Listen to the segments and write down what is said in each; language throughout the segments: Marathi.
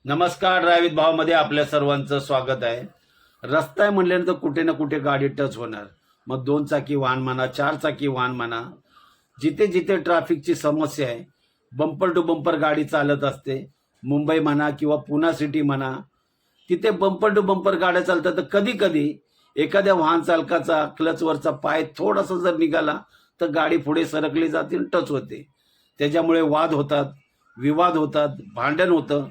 नमस्कार. ड्रायव्हित भावमध्ये आपल्या सर्वांचं स्वागत आहे. रस्ता आहे म्हणल्यानंतर कुठे ना कुठे गाडी टच होणार. मग 2 चाकी वाहन म्हणा, 4 चाकी वाहन म्हणा, जिथे जिथे ट्रॅफिकची समस्या आहे, बंपर टू बंपर गाडी चालत असते. मुंबई म्हणा किंवा पुणे सिटी म्हणा, तिथे बंपर टू बंपर गाड्या चालतात. तर कधी कधी एखाद्या वाहन चालकाचा क्लचवरचा पाय थोडासा जर निघाला तर गाडी पुढे सरकली जाते, टच होते. त्याच्यामुळे वाद होतात, विवाद होतात, भांडण होतं.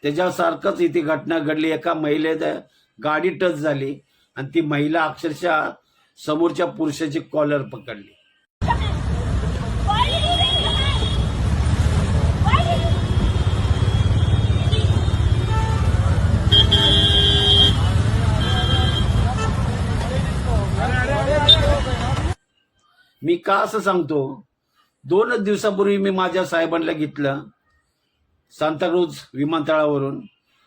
त्याच्यासारखंच इथे घटना घडली. एका महिलेला गाडी टच झाली आणि ती महिला अक्षरशः समोरच्या पुरुषाची कॉलर पकडली. मी का असं सांगतो, 2 दिवसापूर्वी मी माझ्या साहेबांना घेतलं सांताक्रूज विमानतळावरून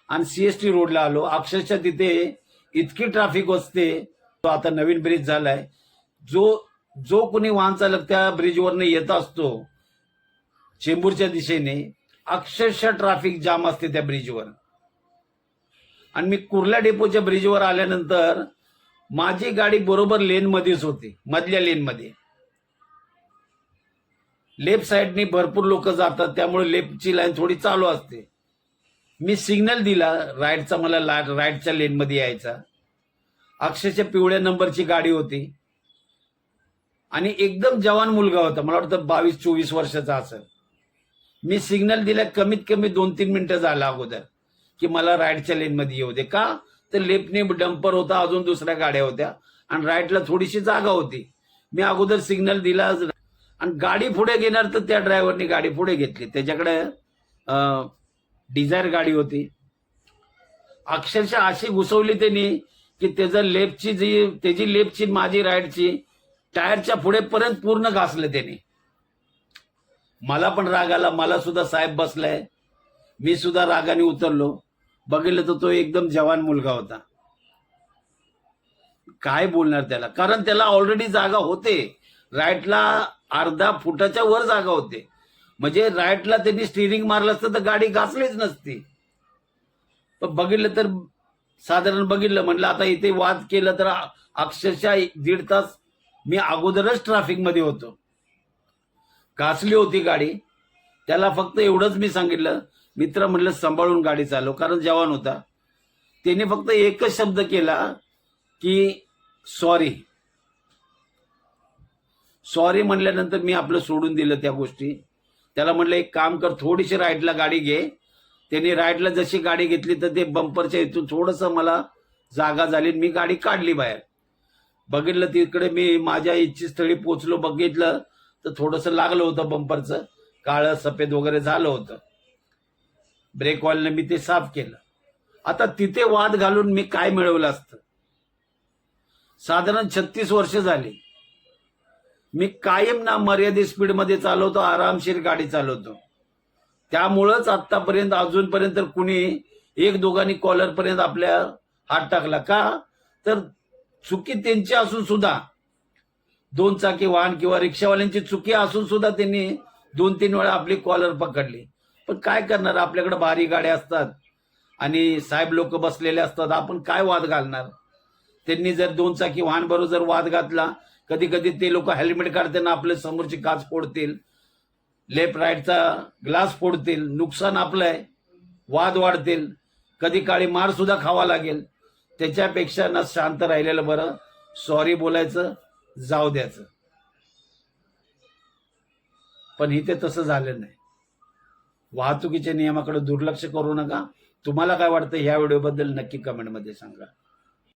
आणि सीएसटी रोडला आलो. अक्षरशः तिथे इतकी ट्रॅफिक असते. तो आता नवीन ब्रिज झालाय. जो कोणी वाहन चालक त्या ब्रिजवरनं येत असतो चेंबूरच्या दिशेने, अक्षरशः ट्रॅफिक जाम असते त्या ब्रिजवर. आणि मी कुर्ला डेपोच्या ब्रिजवर आल्यानंतर माझी गाडी बरोबर लेनमध्येच होती, मधल्या लेनमध्ये. लेफ्ट साईडनी भरपूर लोक जातात, त्यामुळे लेफ्टची लाईन थोडी चालू असते. मी सिग्नल दिला राईटचा, मला राईटच्या लेनमध्ये यायचा. अक्षरशः पिवळ्या नंबरची गाडी होती आणि एकदम जवान मुलगा होता, मला वाटतं 22-24 वर्षाचा असेल. मी सिग्नल दिला, कमीत कमी 2-3 मिनिटं झाला अगोदर की मला राईटच्या लेनमध्ये येऊ दे. का तर लेफ्टने डंपर होता, अजून दुसऱ्या गाड्या होत्या आणि राईटला थोडीशी जागा होती. मी अगोदर सिग्नल दिला आणि गाडी पुढे घेणार तर त्या ड्रायव्हरनी गाडी पुढे घेतली. त्याच्याकडे डिझायर गाडी होती. अक्षरशः अशी घुसवली त्यांनी की त्याची लेफ्टची माझी राईटची टायरच्या पुढेपर्यंत पूर्ण घासलं त्याने. मला पण राग आला. मला सुद्धा साहेब बसलाय, मी सुद्धा रागाने उतरलो. बघितलं तर तो एकदम जवान मुलगा होता. काय बोलणार त्याला, कारण त्याला ऑलरेडी जागा होते. राईटला अर्धा फुटाच्या वर जागा होते. म्हणजे राईटला त्यांनी स्टिअरिंग मारलं असतं तर गाडी घासलीच नसती. पण बघितलं तर साधारण बघितलं, म्हटलं आता इथे वाद केलं तर अक्षरशः 1.5 तास मी अगोदरच ट्रॅफिक मध्ये होतो. घासली होती गाडी. त्याला फक्त एवढंच मी सांगितलं, मित्र म्हटलं सांभाळून गाडी चालव, कारण जवान होता. त्याने फक्त एकच शब्द केला की सॉरी. सॉरी म्हणल्यानंतर मी आपलं सोडून दिलं त्या गोष्टी. त्याला म्हटलं एक काम कर, थोडीशी राईटला गाडी घे. त्याने राईटला जशी गाडी घेतली तर ते बंपरच्या इथून थोडंसं मला जागा झाली, मी गाडी काढली बाहेर. बघितलं तिकडे मी माझ्या इच्छितस्थळी पोचलो. बघितलं तर थोडंसं लागलं होतं, बंपरचं काळं सफेद वगैरे झालं होतं. ब्रेक ऑइलने मी ते साफ केलं. आता तिथे वाद घालून मी काय मिळवलं असतं. साधारण 36 वर्ष झाली मी कायम ना मर्यादित स्पीडमध्ये चालवतो, आरामशीर गाडी चालवतो. त्यामुळंच आतापर्यंत अजूनपर्यंत कुणी 1-2 कॉलरपर्यंत आपल्या हात टाकला. का तर चुकी त्यांची असून सुद्धा, 2 चाकी वाहन किंवा रिक्षावाल्यांची चुकी असून सुद्धा त्यांनी 2-3 वेळा आपली कॉलर पकडली. पण काय करणार, आपल्याकडे भारी गाड्या असतात आणि साहेब लोक बसलेले असतात, आपण काय वाद घालणार. त्यांनी जर 2 चाकी वाहन बरोबर जर वाद घातला, कधी कधी ते लोक हेल्मेट काढताना आपल्या समोरची काच फोडतील, लेफ्ट राईटचा ग्लास फोडतील, नुकसान आपलं आहे, वाद वाढतील, कधी काळी मार सुद्धा खावा लागेल. त्याच्यापेक्षा ना शांत राहिलेलं बरं, सॉरी बोलायचं, जाऊ द्यायचं. पण इथे तसं झालं नाही. वाहतुकीच्या नियमाकडे दुर्लक्ष करू नका. तुम्हाला काय वाटतं ह्या व्हिडिओबद्दल नक्की कमेंटमध्ये सांगा.